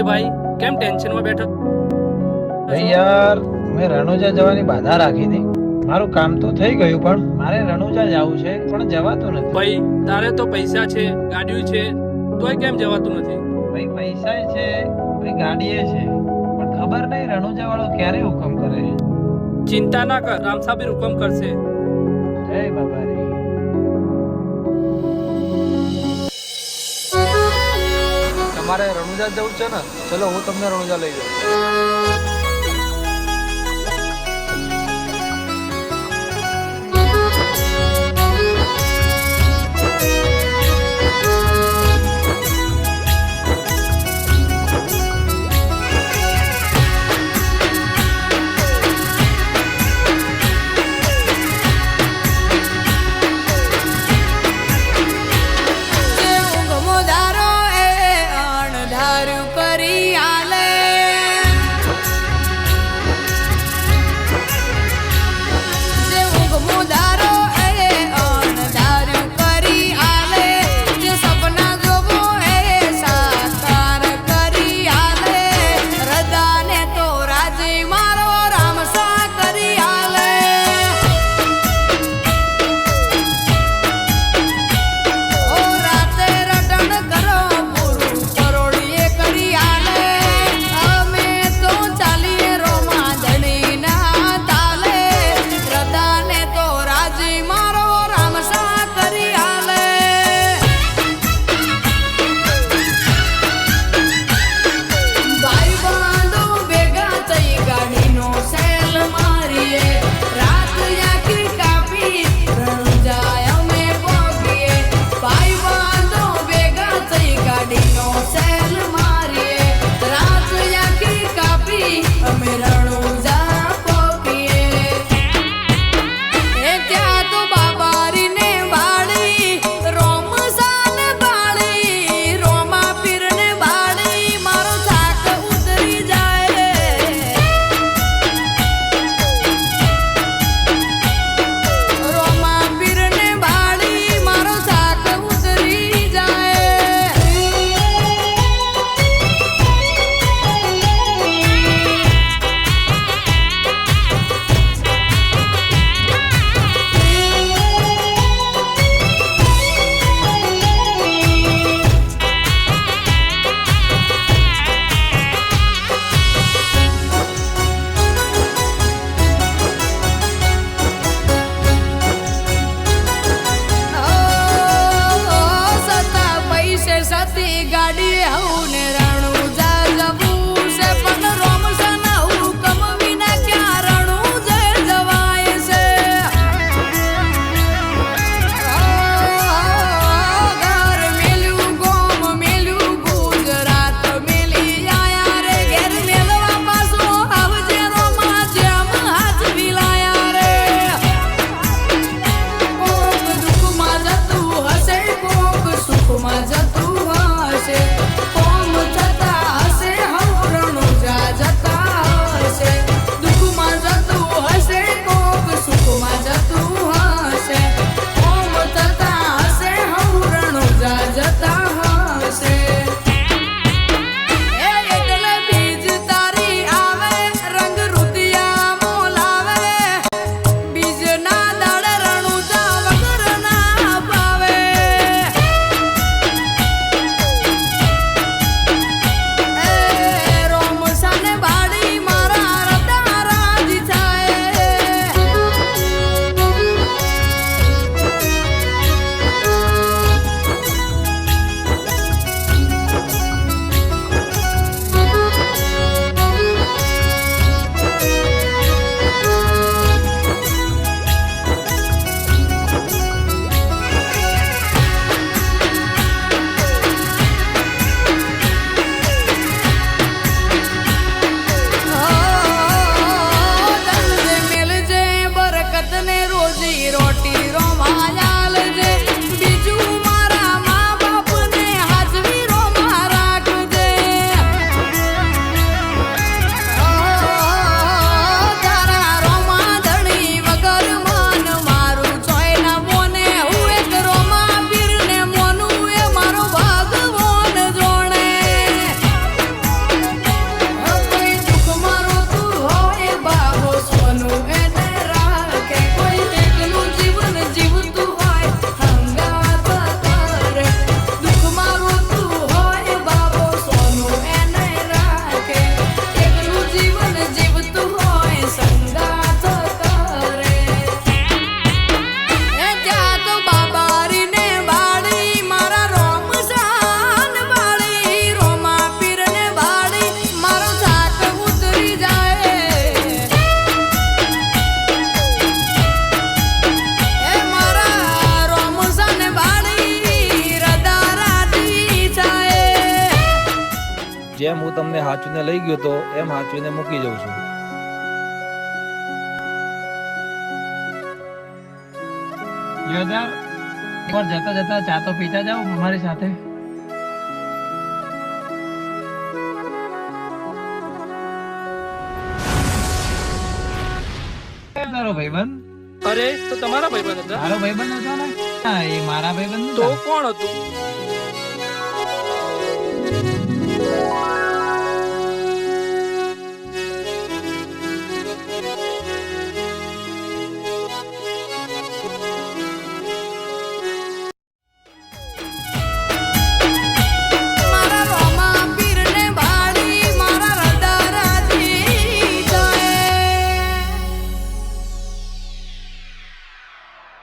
અરે ભાઈ કેમ ટેન્શનમાં બેઠો? યાર મેં રણુજા જવાની બાધા રાખી હતી. મારું કામ તો થઈ ગયું પણ મારે રણુજા જવું છે પણ જવાતું નથી. ભાઈ તારે તો પૈસા છે, ગાડીઓ છે, તોય કેમ જવાતું નથી? ભાઈ પૈસા છે, ભાઈ ગાડીએ છે, પણ ખબર નહીં રણુજા વાળો ક્યારે હુકમ કરે. ચિંતા ના કર, રામસાબી હુકમ કરશે. જય બાબા રે. તમારે રણુજા જવું છે ને? ચલો હું તમને રણુજા લઈ જાઉં. જેમ હું તમને હાચવીને લઈ ગયો તો એમ હાચવીને મૂકી જઉં છું. યોદાર એકવાર જતા જતા ચા તો પીતા જાઓ અમારી સાથે. તારો ભાઈબંધ અરે તો તમારા ભાઈબંધ હતા? મારો ભાઈબંધ હતો ને. હા, એ મારા ભાઈબંધ તો નહોતા. કોણ હતું?